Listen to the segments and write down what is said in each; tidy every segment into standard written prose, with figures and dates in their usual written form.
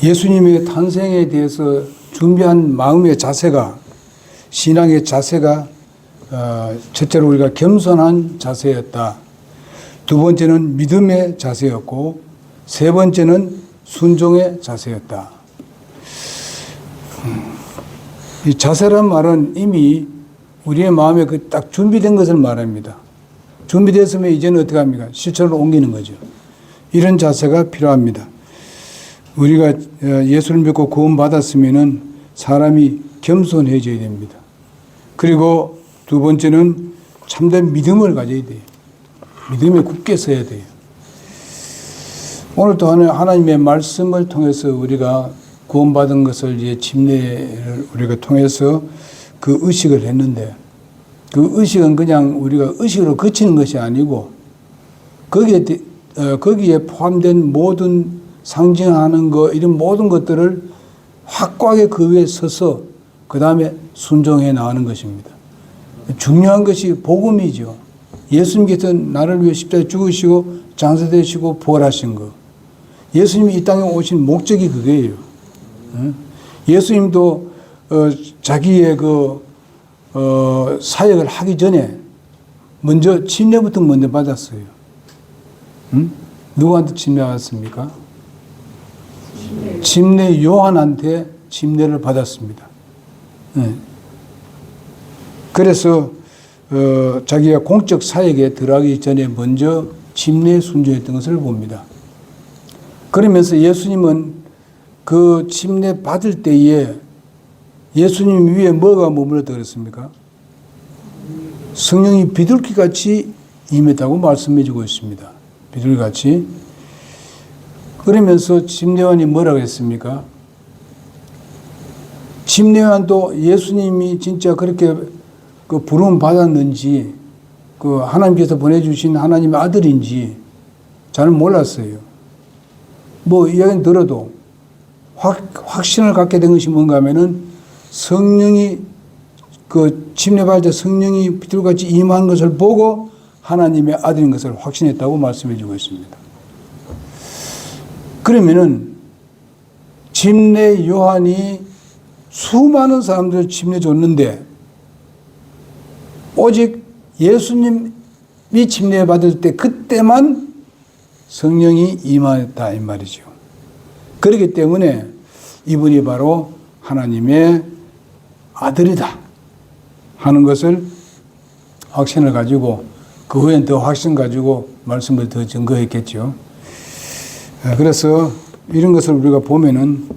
예수님의 탄생에 대해서 준비한 마음의 자세가, 신앙의 자세가 첫째로 우리가 겸손한 자세였다. 두 번째는 믿음의 자세였고, 세 번째는 순종의 자세였다. 이 자세란 말은 이미 우리의 마음에 그 딱 준비된 것을 말합니다. 준비됐으면 이제는 어떻게 합니까? 실천으로 옮기는 거죠. 이런 자세가 필요합니다. 우리가 예수를 믿고 구원받았으면은 사람이 겸손해져야 됩니다. 그리고 두 번째는 참된 믿음을 가져야 돼요. 믿음에 굳게 서야 돼요. 오늘 또 하나님의 말씀을 통해서 우리가 구원받은 것을 이제 침례를 우리가 통해서 그 의식을 했는데, 그 의식은 그냥 우리가 의식으로 그치는 것이 아니고 거기에 포함된 모든 상징하는 것, 이런 모든 것들을 확고하게 그 위에 서서 그 다음에 순종해 나가는 것입니다. 중요한 것이 복음이죠. 예수님께서 나를 위해 십자가에 죽으시고 장사되시고 부활하신 것. 예수님이 이 땅에 오신 목적이 그거예요. 예수님도 자기의 사역을 하기 전에 먼저 침례부터 먼저 받았어요. 누구한테 침례 받았습니까? 침례 요한한테 침례를 받았습니다. 그래서 자기가 공적 사역에 들어가기 전에 먼저 침례에 순종했던 것을 봅니다. 그러면서 예수님은 그 침례 받을 때에 예수님 위에 뭐가 머물렀다 그랬습니까? 성령이 비둘기같이 임했다고 말씀해 주고 있습니다. 비둘기같이. 그러면서 침례요한이 뭐라고 했습니까? 침례요한도 예수님이 진짜 그렇게 그 부름 받았는지, 그 하나님께서 보내주신 하나님의 아들인지 잘 몰랐어요. 뭐 이야기는 들어도 확신을 갖게 된 것이 뭔가 하면은 성령이 그 침례받을 때 성령이 비둘기같이 임한 것을 보고 하나님의 아들인 것을 확신했다고 말씀해 주고 있습니다. 그러면은 침례 요한이 수많은 사람들을 침례 줬는데 오직 예수님이 침례 받을 때 그때만 성령이 임했다 이 말이죠. 그렇기 때문에 이분이 바로 하나님의 아들이다 하는 것을 확신을 가지고 그 후엔 더 확신 가지고 말씀을 더 증거했겠죠. 그래서 이런 것을 우리가 보면은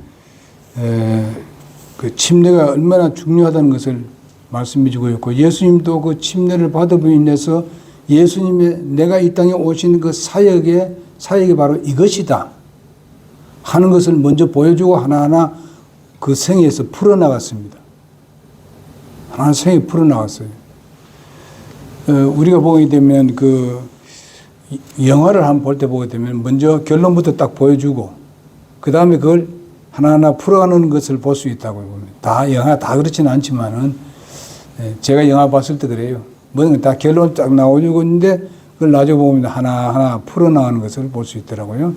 그 침례가 얼마나 중요하다는 것을 말씀해 주고 있고, 예수님도 그 침례를 받음으로 인해서 예수님의 내가 이 땅에 오신 그 사역이 바로 이것이다 하는 것을 먼저 보여주고 하나하나 그 생애에서 풀어나갔습니다. 하나하나 생애 풀어나갔어요. 우리가 보게 되면 그 영화를 한번 볼 때 보게 되면 먼저 결론부터 딱 보여주고 그 다음에 그걸 하나하나 풀어가는 것을 볼 수 있다고 봅니다. 다 영화 다 그렇지는 않지만은 제가 영화 봤을 때 그래요. 뭐든 다 결론 딱 나오고 있는데 그걸 나중에 보면 하나하나 풀어나가는 것을 볼 수 있더라고요.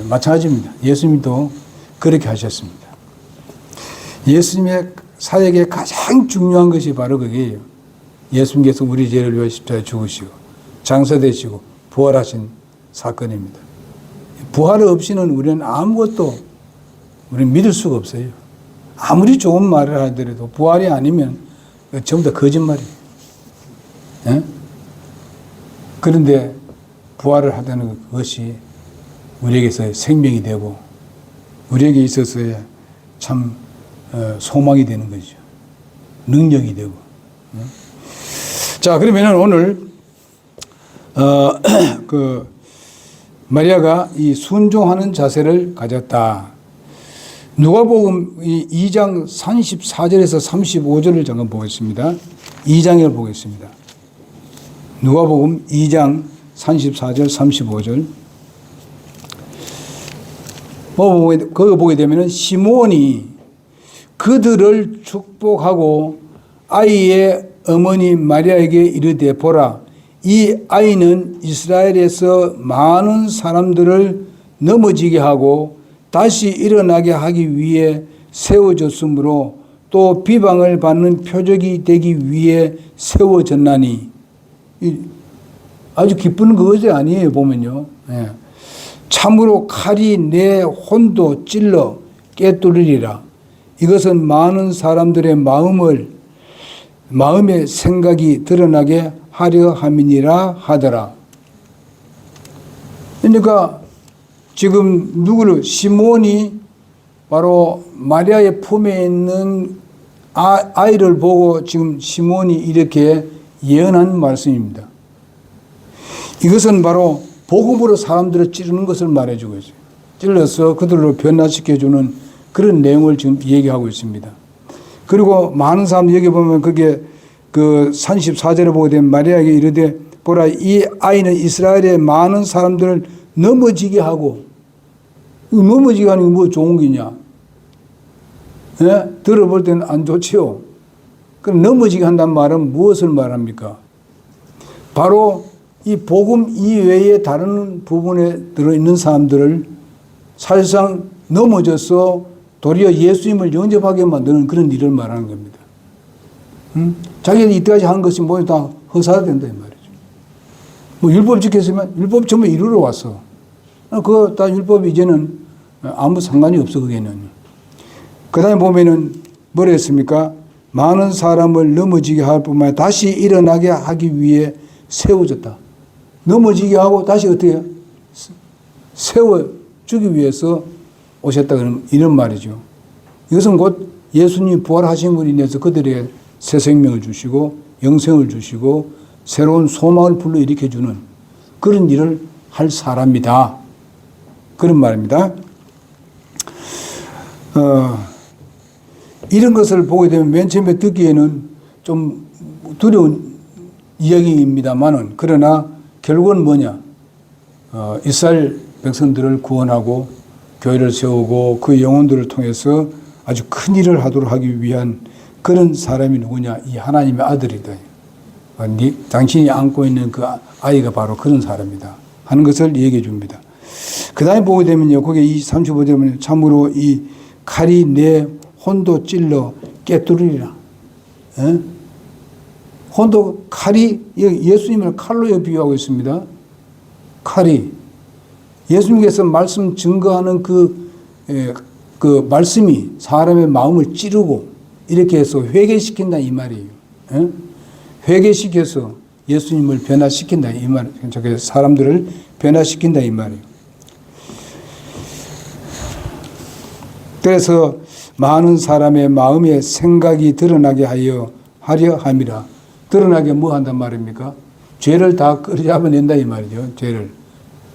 마찬가지입니다. 예수님도 그렇게 하셨습니다. 예수님의 사역에 가장 중요한 것이 바로 그게요. 예수님께서 우리 죄를 위해 십자가에 죽으시고 장사되시고 부활하신 사건입니다. 부활 없이는 우리는 아무것도 우리는 믿을 수가 없어요. 아무리 좋은 말을 하더라도 부활이 아니면 전부 다 거짓말이에요. 예? 그런데 부활을 하다는 것이 우리에게서 생명이 되고 우리에게 있어서야 참 소망이 되는 거죠. 능력이 되고. 자, 그러면은 오늘 그 마리아가 이 순종하는 자세를 가졌다. 누가복음 2장 34절에서 35절을 잠깐 보겠습니다. 2장을 보겠습니다. 누가복음 2장 34절 35절. 거기 보게 되면 시몬이 그들을 축복하고 아이의 어머니 마리아에게 이르되 보라, 이 아이는 이스라엘에서 많은 사람들을 넘어지게 하고 다시 일어나게 하기 위해 세워졌으므로 또 비방을 받는 표적이 되기 위해 세워졌나니. 아주 기쁜 것이 아니에요, 보면요. 예. 참으로 칼이 내 혼도 찔러 깨뚫으리라. 이것은 많은 사람들의 마음의 생각이 드러나게 하려 함이니라 하더라. 그러니까 지금 누구를, 시몬이 바로 마리아의 품에 있는 아이를 보고 지금 시몬이 이렇게 예언한 말씀입니다. 이것은 바로 복음으로 사람들을 찌르는 것을 말해주고 있어요. 찔러서 그들로 변화시켜주는 그런 내용을 지금 얘기하고 있습니다. 그리고 많은 사람들 여기 보면 그게 그 34절에 보게 되면 마리아에게 이르되 보라 이 아이는 이스라엘의 많은 사람들을 넘어지게 하고, 넘어지게 하는 게 뭐 좋은 게냐? 예? 들어볼 때는 안 좋지요. 그럼 넘어지게 한다는 말은 무엇을 말합니까? 바로 이 복음 이외에 다른 부분에 들어있는 사람들을 사실상 넘어져서 도리어 예수님을 영접하게 만드는 그런 일을 말하는 겁니다. 자기가 이때까지 한 것이 뭐 다 허사된다 이 말이죠. 뭐 율법 지켰으면 율법 전부 이루러 왔어. 그거 다 율법이 이제는 아무 상관이 없어 그게는. 그 다음에 보면은 뭐라 했습니까? 많은 사람을 넘어지게 할 뿐만 아니라 다시 일어나게 하기 위해 세워졌다. 넘어지게 하고 다시 어떻게 해요? 세워주기 위해서 오셨다 이런 말이죠. 이것은 곧 예수님이 부활하심으로 인해서 그들에게 새 생명을 주시고 영생을 주시고 새로운 소망을 불러일으켜주는 그런 일을 할 사람이다. 그런 말입니다. 이런 것을 보게 되면 맨 처음에 듣기에는 좀 두려운 이야기입니다만은 그러나 결국은 뭐냐? 이스라엘 백성들을 구원하고 교회를 세우고 그 영혼들을 통해서 아주 큰 일을 하도록 하기 위한 그런 사람이 누구냐? 이 하나님의 아들이다. 당신이 안고 있는 그 아이가 바로 그런 사람이다. 하는 것을 얘기해 줍니다. 그 다음에 보게 되면요. 거기에 이 35절에 보면 참으로 이 칼이 내 혼도 찔러 깨뚫으리라. 예? 혼도 칼이 예수님을 칼로 비유하고 있습니다. 칼이 예수님께서 말씀 증거하는 그 말씀이 사람의 마음을 찌르고 이렇게 해서 회개시킨다 이 말이에요. 예? 회개시켜서 예수님을 변화시킨다 이 말. 사람들을 변화시킨다 이 말이에요. 그래서 많은 사람의 마음의 생각이 드러나게 하려 함이라. 드러나게 뭐 한단 말입니까? 죄를 다 끌어잡아낸다 이 말이죠. 죄를.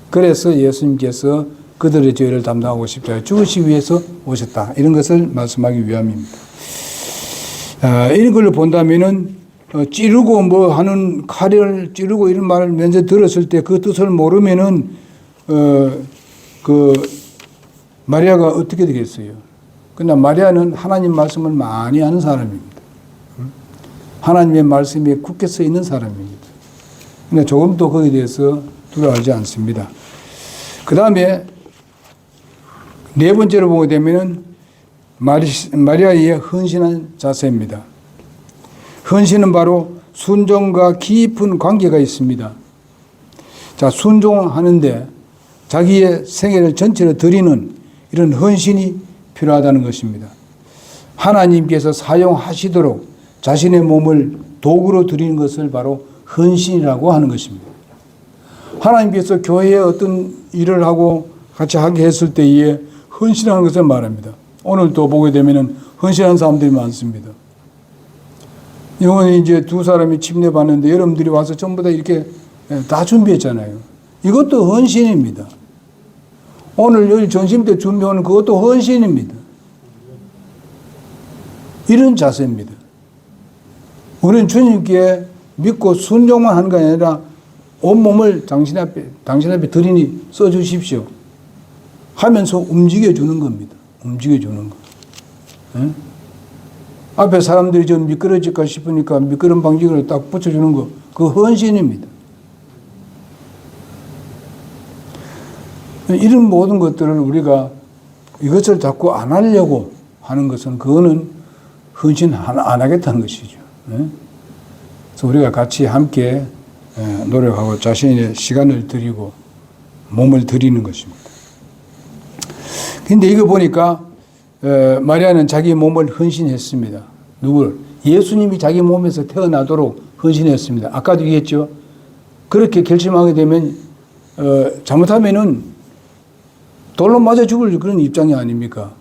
그래서 예수님께서 그들의 죄를 담당하고 십자가에 죽으시기 위해서 오셨다. 이런 것을 말씀하기 위함입니다. 이런 걸 본다면은 찌르고 뭐 하는 칼을 찌르고 이런 말을 먼저 들었을 때 그 뜻을 모르면은 마리아가 어떻게 되겠어요? 그러나 마리아는 하나님 말씀을 많이 아는 사람입니다. 하나님의 말씀에 굳게 서 있는 사람입니다. 그러나 조금도 거기에 대해서 두려워하지 않습니다. 그 다음에 네 번째로 보게 되면은 마리아의 헌신한 자세입니다. 헌신은 바로 순종과 깊은 관계가 있습니다. 자, 순종하는데 자기의 생애를 전체로 드리는 이런 헌신이 필요하다는 것입니다. 하나님께서 사용하시도록 자신의 몸을 도구로 드리는 것을 바로 헌신이라고 하는 것입니다. 하나님께서 교회에 어떤 일을 하고 같이 하게 했을 때에 헌신하는 것을 말합니다. 오늘도 보게 되면 헌신한 사람들이 많습니다. 이번에 이제 두 사람이 침례 받는데 여러분들이 와서 전부 다 이렇게 다 준비했잖아요. 이것도 헌신입니다. 오늘 여기 전심 때 준비하는 그것도 헌신입니다. 이런 자세입니다. 우리는 주님께 믿고 순종만 하는 게 아니라 온몸을 당신 앞에 드리니 써주십시오 하면서 움직여주는 겁니다. 움직여주는 거. 네? 앞에 사람들이 좀 미끄러질까 싶으니까 미끄럼 방지를 딱 붙여주는 거. 그 헌신입니다. 이런 모든 것들을 우리가 이것을 자꾸 안 하려고 하는 것은 그거는 헌신 안 하겠다는 것이죠. 그래서 우리가 같이 함께 노력하고 자신의 시간을 드리고 몸을 드리는 것입니다. 근데 이거 보니까 마리아는 자기 몸을 헌신했습니다. 누구를? 예수님이 자기 몸에서 태어나도록 헌신했습니다. 아까도 얘기했죠. 그렇게 결심하게 되면 잘못하면은 돌로 맞아 죽을 그런 입장이 아닙니까?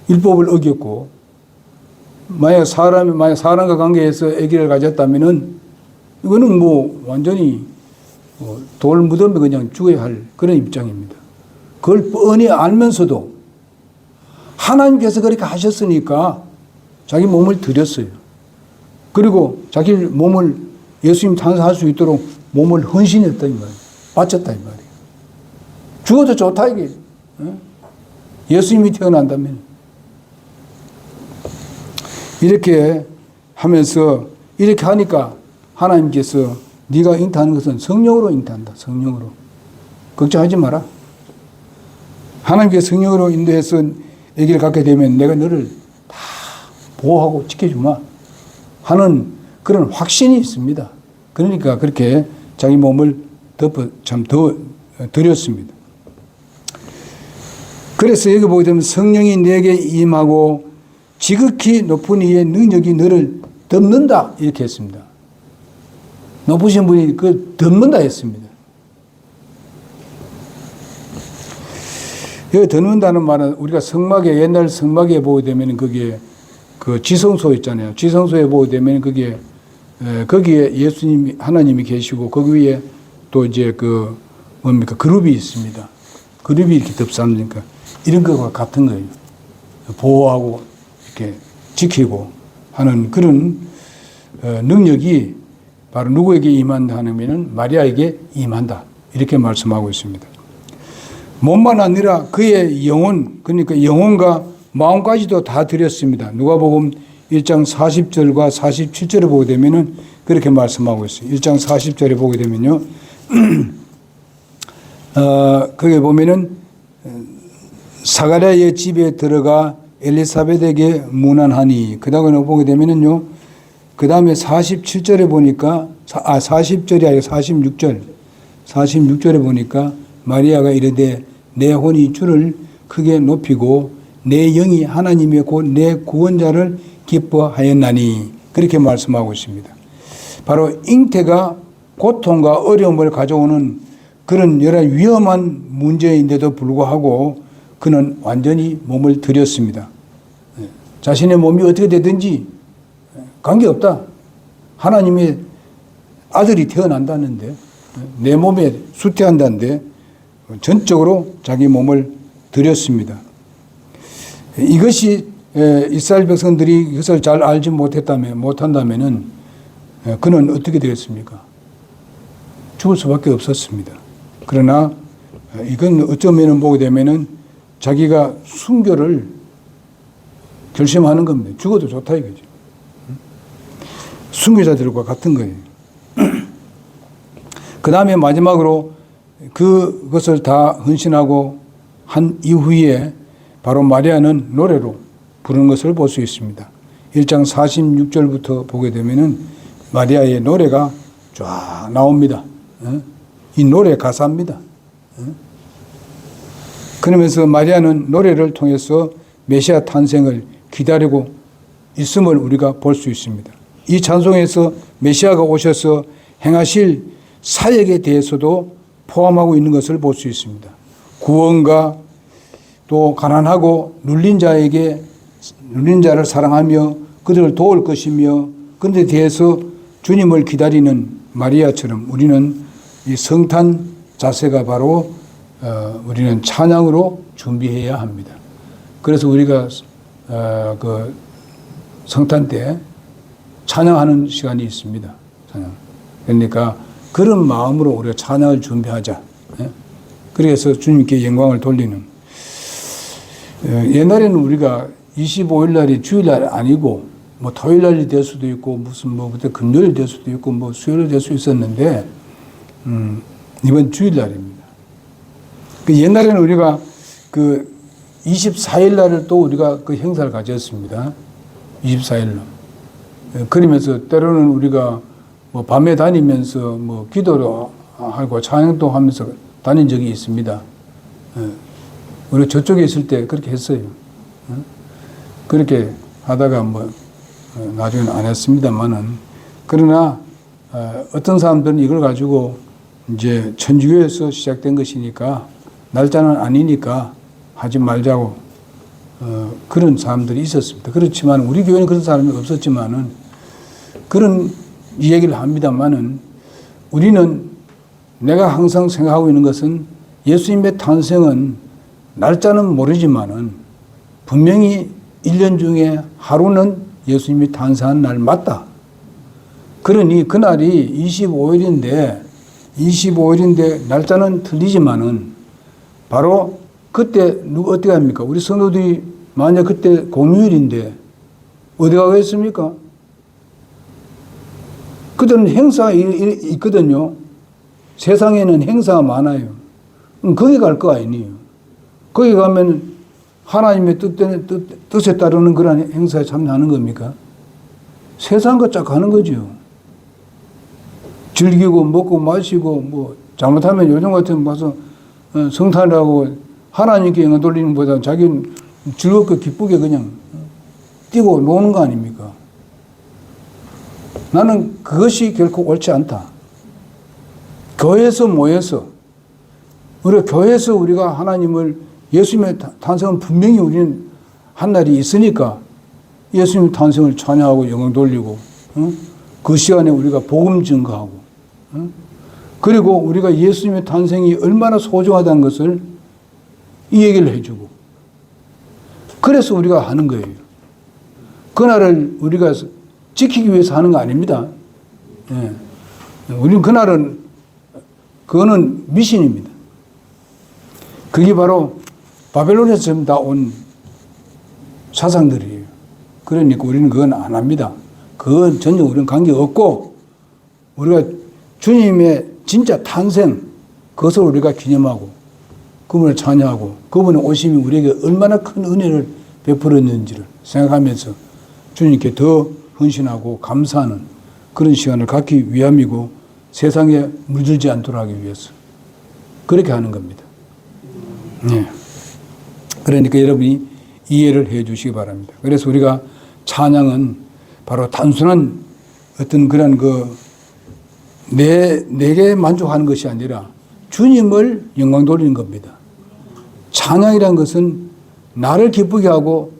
율법을 어겼고 만약 사람과 관계해서 아기를 가졌다면은 이거는 뭐 완전히 돌 무덤에 그냥 죽어야 할 그런 입장입니다. 그걸 뻔히 알면서도 하나님께서 그렇게 하셨으니까 자기 몸을 드렸어요. 그리고 자기 몸을 예수님 탄생할 수 있도록 몸을 헌신했다 이 말이에요. 바쳤다 이 말이에요. 죽어도 좋다 이게. 예수님이 태어난다면 이렇게 하면서 이렇게 하니까 하나님께서 네가 잉태하는 것은 성령으로 잉태한다. 성령으로. 걱정하지 마라. 하나님께서 성령으로 인도해서 아기를 갖게 되면 내가 너를 다 보호하고 지켜주마 하는 그런 확신이 있습니다. 그러니까 그렇게 자기 몸을 더 드렸습니다. 그래서 여기 보게 되면 성령이 내게 임하고 지극히 높은 이의 능력이 너를 덮는다 이렇게 했습니다. 높으신 분이 그 덮는다 했습니다. 여기 덮는다는 말은 우리가 성막에 옛날 성막에 보게 되면 그게 그 지성소 있잖아요. 지성소에 보게 되면 그게 거기에 예수님이 하나님이 계시고 거기 위에 또 이제 그 뭡니까 그룹이 있습니다. 그룹이 이렇게 덮삼니까 이런 것과 같은 거예요. 보호하고 이렇게 지키고 하는 그런 능력이 바로 누구에게 임한다 하면은 마리아에게 임한다 이렇게 말씀하고 있습니다. 몸만 아니라 그의 영혼 그러니까 영혼과 마음까지도 다 드렸습니다. 누가복음 1장 40절과 47절에 보게 되면은 그렇게 말씀하고 있어요. 1장 40절에 보게 되면요. 거기에 보면은 사가랴의 집에 들어가 엘리사벳에게 문안하니 그 다음에 보게 되면은요. 그 다음에 47절에 보니까 40절이 아니라 46절에 보니까 마리아가 이르되 내 혼이 주를 크게 높이고 내 영이 하나님의 곧 내 구원자를 기뻐하였나니 그렇게 말씀하고 있습니다. 바로 잉태가 고통과 어려움을 가져오는 그런 여러 위험한 문제인데도 불구하고 그는 완전히 몸을 드렸습니다. 자신의 몸이 어떻게 되든지 관계없다. 하나님의 아들이 태어난다는데 내 몸에 수태한다는데 전적으로 자기 몸을 드렸습니다. 이것이 이스라엘 백성들이 이것을 잘 알지 못한다면은 그는 어떻게 되겠습니까? 죽을 수밖에 없었습니다. 그러나 이건 어쩌면은 보게 되면은 자기가 순교를 결심하는 겁니다. 죽어도 좋다 이거죠. 순교자들과 같은 거예요. 그 다음에 마지막으로 그것을 다 헌신하고 한 이후에 바로 마리아는 노래로 부르는 것을 볼 수 있습니다. 1장 46절부터 보게 되면은 마리아의 노래가 쫙 나옵니다. 이 노래 가사입니다. 그러면서 마리아는 노래를 통해서 메시아 탄생을 기다리고 있음을 우리가 볼 수 있습니다. 이 찬송에서 메시아가 오셔서 행하실 사역에 대해서도 포함하고 있는 것을 볼 수 있습니다. 구원과 또 가난하고 눌린 자를 사랑하며 그들을 도울 것이며 그런데 대해서 주님을 기다리는 마리아처럼 우리는 이 성탄 자세가 바로 우리는 찬양으로 준비해야 합니다. 그래서 우리가 그 성탄 때 찬양하는 시간이 있습니다. 찬양. 그러니까 그런 마음으로 우리가 찬양을 준비하자. 그래서 주님께 영광을 돌리는. 옛날에는 우리가 25일 날이 주일날 아니고 뭐 토요일 날이 될 수도 있고 무슨 뭐 금요일 될 수도 있고 뭐 수요일 될 수 있었는데 이번 주일 날입니다. 그 옛날에는 우리가 그 24일 날을 또 우리가 그 행사를 가졌습니다. 24일 날. 그러면서 때로는 우리가 뭐 밤에 다니면서 뭐 기도를 하고 찬양도 하면서 다닌 적이 있습니다. 우리가 저쪽에 있을 때 그렇게 했어요. 그렇게 하다가 뭐 나중에는 안 했습니다만은, 그러나 어떤 사람들은 이걸 가지고 이제 천주교에서 시작된 것이니까 날짜는 아니니까 하지 말자고 그런 사람들이 있었습니다. 그렇지만 우리 교회는 그런 사람이 없었지만은 그런 이야기를 합니다만은, 우리는 내가 항상 생각하고 있는 것은 예수님의 탄생은 날짜는 모르지만은 분명히 1년 중에 하루는 예수님이 탄생한 날 맞다. 그러니 그날이 25일인데 날짜는 틀리지만은 바로 그때 어떻게 합니까? 우리 성도들이 만약 그때 공휴일인데 어디 가고 있습니까? 그들은 행사가 있거든요. 세상에는 행사가 많아요. 거기 갈 거 아니에요. 거기 가면 하나님의 뜻에 따르는 그런 행사에 참여하는 겁니까? 세상과 쫙 가는 거죠. 즐기고 먹고 마시고 뭐 잘못하면 요즘 같으면 가서 성탄이라고 하나님께 영광 돌리는 보다 자기는 즐겁게 기쁘게 그냥 뛰고 노는 거 아닙니까? 나는 그것이 결코 옳지 않다. 교회에서 모여서, 우리가 교회에서 우리가 하나님을, 예수님의 탄생은 분명히 우리는 한 날이 있으니까 예수님의 탄생을 찬양하고 영광 돌리고, 그 시간에 우리가 복음 증거하고, 그리고 우리가 예수님의 탄생이 얼마나 소중하다는 것을 이 얘기를 해주고, 그래서 우리가 하는 거예요. 그날을 우리가 지키기 위해서 하는 거 아닙니다. 예. 우리는 그날은, 그거는 미신입니다. 그게 바로 바벨론에서 다 온 사상들이에요. 그러니까 우리는 그건 안 합니다. 그건 전혀 우리는 관계없고, 우리가 주님의 진짜 탄생, 그것을 우리가 기념하고, 그분을 찬양하고, 그분의 오심이 우리에게 얼마나 큰 은혜를 베풀었는지를 생각하면서 주님께 더 헌신하고 감사하는 그런 시간을 갖기 위함이고, 세상에 물들지 않도록 하기 위해서 그렇게 하는 겁니다. 네. 그러니까 여러분이 이해를 해 주시기 바랍니다. 그래서 우리가 찬양은 바로 단순한 어떤 그런 내게 만족하는 것이 아니라 주님을 영광 돌리는 겁니다. 찬양이라는 것은 나를 기쁘게 하고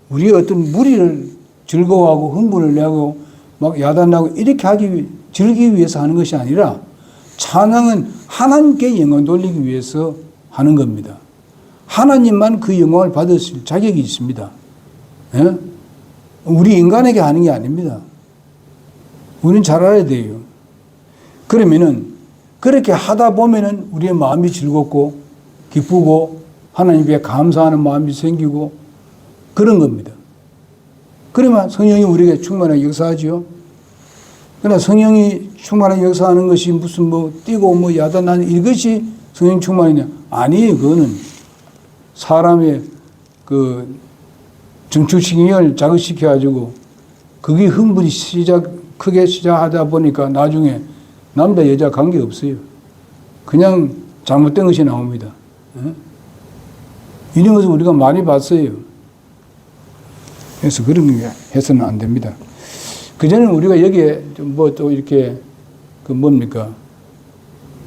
우리의 어떤 무리를 즐거워하고 흥분을 내고 막 야단나고 이렇게 즐기기 위해서 하는 것이 아니라, 찬양은 하나님께 영광 돌리기 위해서 하는 겁니다. 하나님만 그 영광을 받으실 자격이 있습니다. 예? 우리 인간에게 하는 게 아닙니다. 우리는 잘 알아야 돼요. 그러면은 그렇게 하다 보면은 우리의 마음이 즐겁고 기쁘고 하나님께 감사하는 마음이 생기고 그런 겁니다. 그러면 성령이 우리에게 충만하게 역사하죠. 그러나 성령이 충만하게 역사하는 것이 무슨 뭐 뛰고 뭐 야단하는 이것이 성령 충만이냐? 아니에요. 그거는 사람의 그 정축신경을 자극시켜가지고 그게 흥분이 크게 시작하다 보니까 나중에 남자 여자 관계 없어요. 그냥 잘못된 것이 나옵니다. 이런 것을 우리가 많이 봤어요. 그래서 그런 게 해서는 안 됩니다. 그전에는 우리가 여기에 뭐 또 이렇게 그 뭡니까?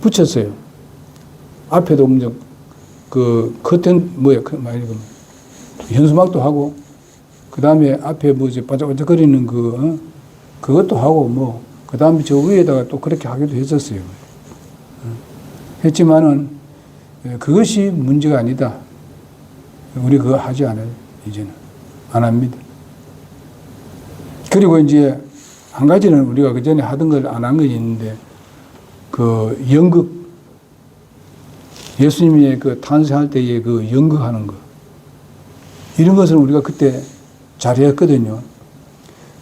붙였어요. 앞에도 그 커튼 현수막도 하고, 그 다음에 앞에 뭐 이제 반짝반짝거리는 그것도 하고 뭐, 그 다음에 저 위에다가 또 그렇게 하기도 했었어요. 했지만은 그것이 문제가 아니다. 우리 그거 하지 않아요. 이제는 안 합니다. 그리고 이제 한 가지는 우리가 그 전에 하던 걸 안 한 게 있는데, 그 연극, 예수님이 그 탄생할 때에 그 연극하는 거, 이런 것을 우리가 그때 잘했거든요.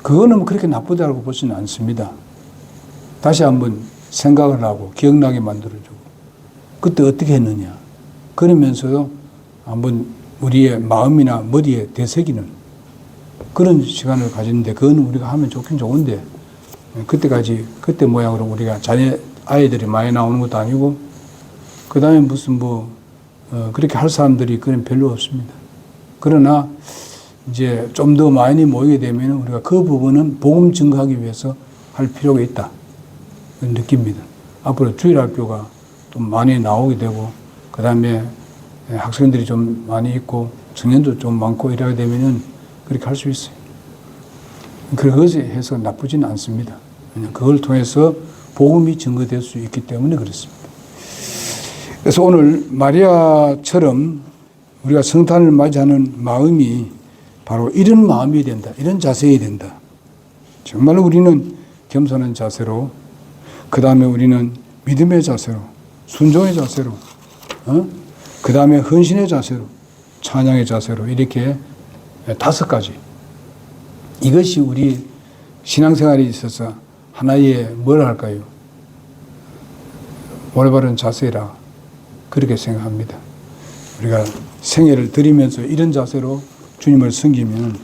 그거는 그렇게 나쁘다고 보지는 않습니다. 다시 한번 생각을 하고 기억나게 만들어주고, 그때 어떻게 했느냐, 그러면서도 한번 우리의 마음이나 머리에 되새기는 그런 시간을 가지는데 그건 우리가 하면 좋긴 좋은데 그때까지 그때 모양으로 우리가 아이들이 많이 나오는 것도 아니고 그 다음에 무슨 그렇게 할 사람들이 그런 별로 없습니다. 그러나 이제 좀 더 많이 모이게 되면 우리가 그 부분은 복음 증거하기 위해서 할 필요가 있다 느낍니다. 앞으로 주일학교가 좀 많이 나오게 되고 그 다음에 학생들이 좀 많이 있고 청년도 좀 많고 이러게 되면은 그렇게 할 수 있어요. 그것이 해서 나쁘지는 않습니다. 그냥 그걸 통해서 복음이 증거될 수 있기 때문에 그렇습니다. 그래서 오늘 마리아처럼 우리가 성탄을 맞이하는 마음이 바로 이런 마음이 된다. 이런 자세가 된다. 정말 우리는 겸손한 자세로 그 다음에 우리는 믿음의 자세로 순종의 자세로 그 다음에 헌신의 자세로 찬양의 자세로 이렇게 5가지 이것이 우리 신앙생활에 있어서 하나의 뭘 할까요? 올바른 자세라 그렇게 생각합니다. 우리가 생애를 드리면서 이런 자세로 주님을 섬기면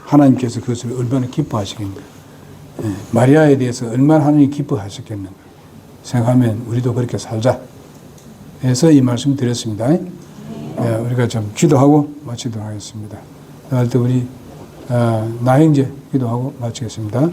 하나님께서 그것을 얼마나 기뻐하시겠는가. 마리아에 대해서 얼마나 하나님이 기뻐하셨겠는가 생각하면 우리도 그렇게 살자 해서 이 말씀 드렸습니다. 우리가 좀 기도하고 마치도록 하겠습니다. 또 우리 나행제 기도하고 마치겠습니다.